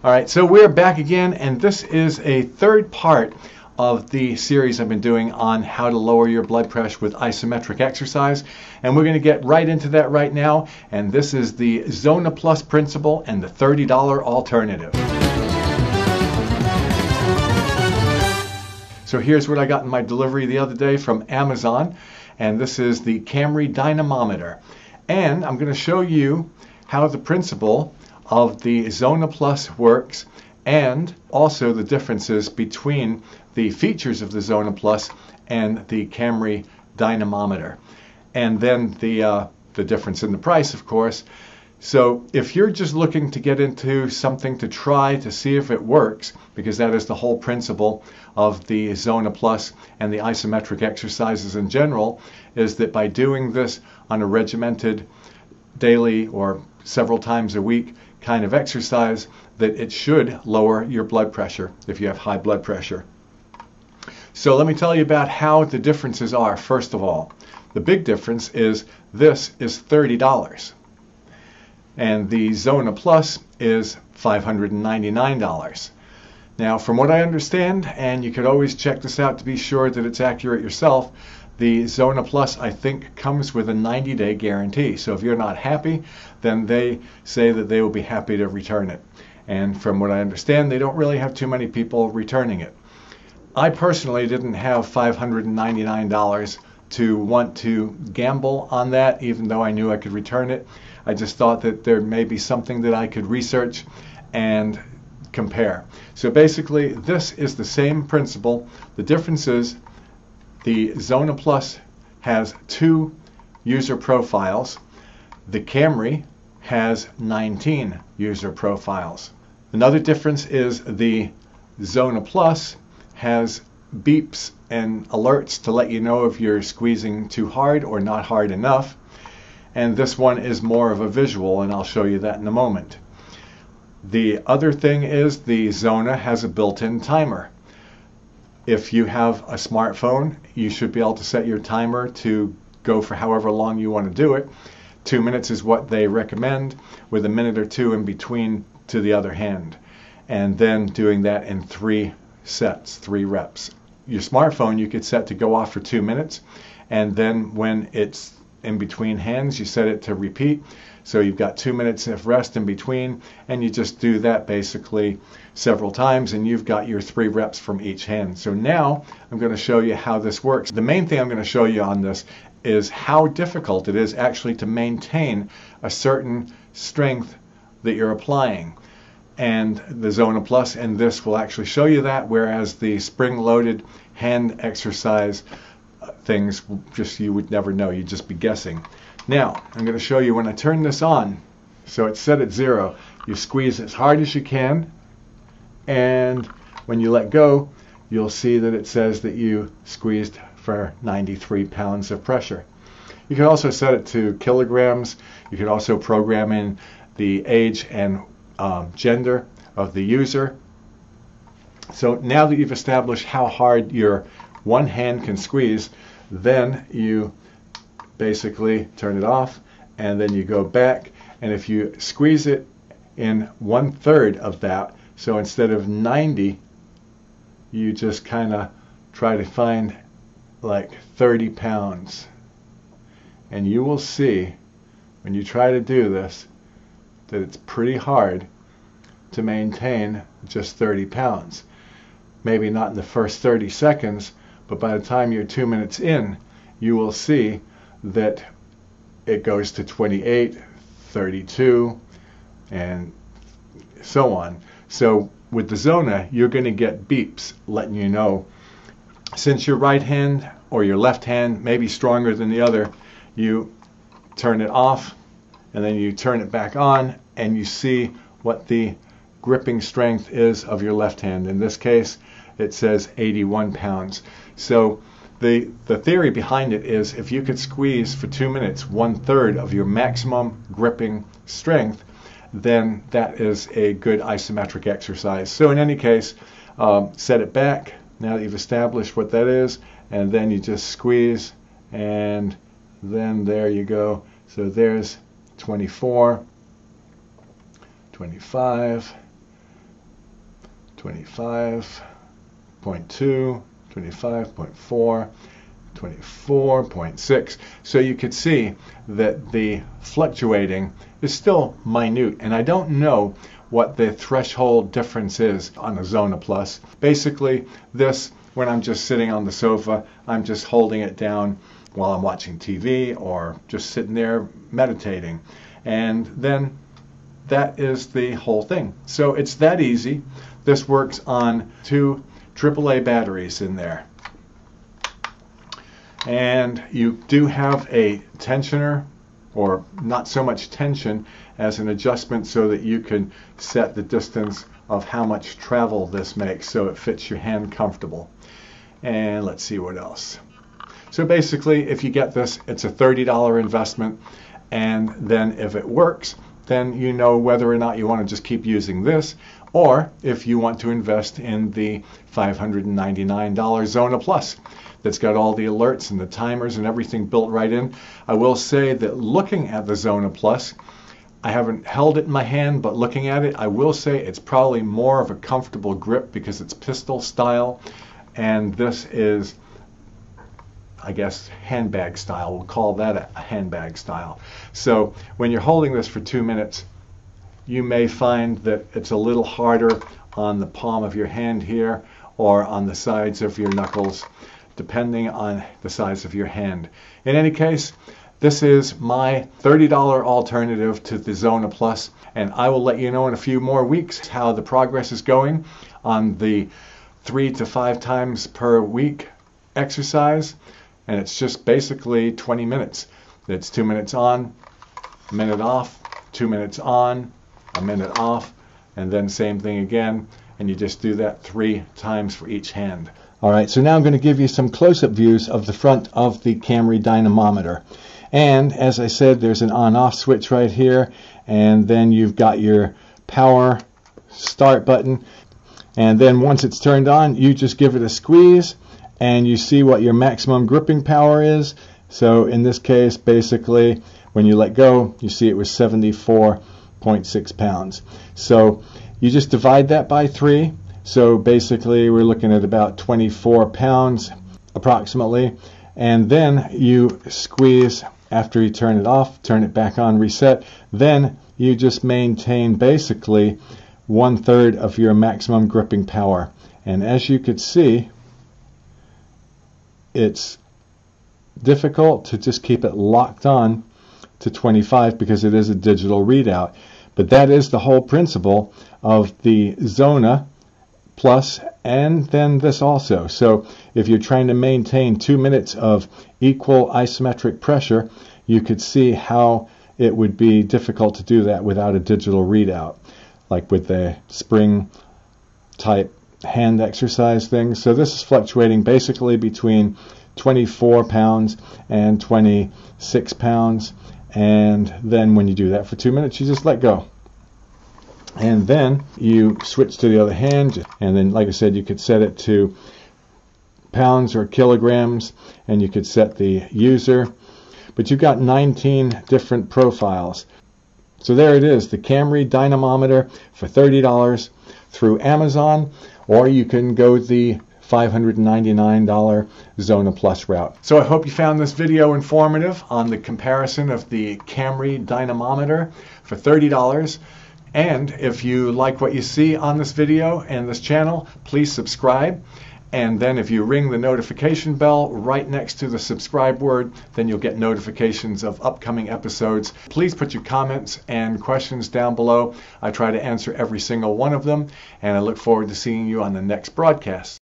All right, so we're back again, and this is a third part of the series I've been doing on how to lower your blood pressure with isometric exercise. And we're going to get right into that right now. And this is the Zona Plus principle and the $30 alternative. So here's what I got in my delivery the other day from Amazon. And this is the Camry dynamometer. And I'm going to show you how the principle of the Zona Plus works, and also the differences between the features of the Zona Plus and the Camry dynamometer, and then the difference in the price, of course. So if you're just looking to get into something to try to see if it works, because that is the whole principle of the Zona Plus and the isometric exercises in general, is that by doing this on a regimented daily or several times a week kind of exercise, that it should lower your blood pressure if you have high blood pressure. So let me tell you about how the differences are. First of all, the big difference is this is $30 and the Zona Plus is $599. Now, from what I understand, and you could always check this out to be sure that it's accurate yourself, the Zona Plus, I think, comes with a 90-day guarantee. So if you're not happy, then they say that they will be happy to return it. And from what I understand, they don't really have too many people returning it. I personally didn't have $599 to want to gamble on that, even though I knew I could return it. I just thought that there may be something that I could research and compare. So basically, this is the same principle. The difference is the Zona Plus has 2 user profiles. The Camry has 19 user profiles. Another difference is the Zona Plus has beeps and alerts to let you know if you're squeezing too hard or not hard enough. And this one is more of a visual, and I'll show you that in a moment. The other thing is the Zona has a built-in timer. If you have a smartphone, you should be able to set your timer to go for however long you want to do it. 2 minutes is what they recommend, with a minute or 2 in between to the other hand. And then doing that in 3 sets, 3 reps. Your smartphone you could set to go off for 2 minutes, and then when it's in between hands, you set it to repeat. So you've got 2 minutes of rest in between, and you just do that basically several times, and you've got your 3 reps from each hand. So now I'm going to show you how this works. The main thing I'm going to show you on this is how difficult it is actually to maintain a certain strength that you're applying. And the Zona Plus and this will actually show you that, whereas the spring-loaded hand exercise things, just you would never know. You'd just be guessing. Now, I'm going to show you when I turn this on. So it's set at 0. You squeeze as hard as you can, and when you let go, you'll see that it says that you squeezed for 93 pounds of pressure. You can also set it to kilograms. You can also program in the age and gender of the user. So now that you've established how hard your one hand can squeeze, then you basically turn it off, and then you go back, and if you squeeze it in 1/3 of that, so instead of 90, you just kind of try to find like 30 pounds, and you will see when you try to do this that it's pretty hard to maintain just 30 pounds. Maybe not in the first 30 seconds, but by the time you're 2 minutes in, you will see that it goes to 28, 32, and so on. So with the Zona, you're going to get beeps letting you know. Since your right hand or your left hand may be stronger than the other, you turn it off, and then you turn it back on, and you see what the gripping strength is of your left hand. In this case, it says 81 pounds. So the theory behind it is if you could squeeze for 2 minutes 1/3 of your maximum gripping strength, then that is a good isometric exercise. So in any case, set it back now that you've established what that is, and then you just squeeze, and then there you go. So there's 24, 25, 25.2, 25.4, 24.6. So you could see that the fluctuating is still minute, and I don't know what the threshold difference is on the Zona Plus. Basically, this, when I'm just sitting on the sofa, I'm just holding it down while I'm watching TV or just sitting there meditating. And then that is the whole thing. So it's that easy. This works on 2 AAA batteries in there. And you do have a tensioner, or not so much tension as an adjustment so that you can set the distance of how much travel this makes so it fits your hand comfortable. And let's see what else. So basically, if you get this, it's a $30 investment, and then if it works, then you know whether or not you want to just keep using this, or if you want to invest in the $599 Zona Plus that's got all the alerts and the timers and everything built right in. I will say that looking at the Zona Plus, I haven't held it in my hand, but looking at it, I will say it's probably more of a comfortable grip because it's pistol style, and this is, I guess, handbag style. We'll call that a handbag style. So when you're holding this for 2 minutes, you may find that it's a little harder on the palm of your hand here or on the sides of your knuckles, depending on the size of your hand. In any case, this is my $30 alternative to the Zona Plus, and I will let you know in a few more weeks how the progress is going on the 3 to 5 times per week exercise. And it's just basically 20 minutes. It's 2 minutes on, a minute off, 2 minutes on, a minute off, and then same thing again. And you just do that 3 times for each hand. All right, so now I'm going to give you some close-up views of the front of the Camry dynamometer. And as I said, there's an on-off switch right here, and then you've got your power start button. And then once it's turned on, you just give it a squeeze, and you see what your maximum gripping power is. So in this case, basically, when you let go, you see it was 74.6 pounds. So you just divide that by 3. So basically, we're looking at about 24 pounds approximately. And then you squeeze after you turn it off, turn it back on, reset. Then you just maintain basically 1/3 of your maximum gripping power. And as you could see, it's difficult to just keep it locked on to 25 because it is a digital readout. But that is the whole principle of the Zona Plus, and then this also. So if you're trying to maintain 2 minutes of equal isometric pressure, you could see how it would be difficult to do that without a digital readout, like with the spring type hand exercise thing. So this is fluctuating basically between 24 pounds and 26 pounds. And then when you do that for 2 minutes, you just let go. And then you switch to the other hand, and then, like I said, you could set it to pounds or kilograms, and you could set the user. But you've got 19 different profiles. So there it is, the Camry dynamometer for $30 through Amazon, or you can go the $599 Zona Plus route. So I hope you found this video informative on the comparison of the Camry dynamometer for $30. And if you like what you see on this video and this channel, please subscribe. And then if you ring the notification bell right next to the subscribe word, then you'll get notifications of upcoming episodes. Please put your comments and questions down below. I try to answer every single one of them, and I look forward to seeing you on the next broadcast.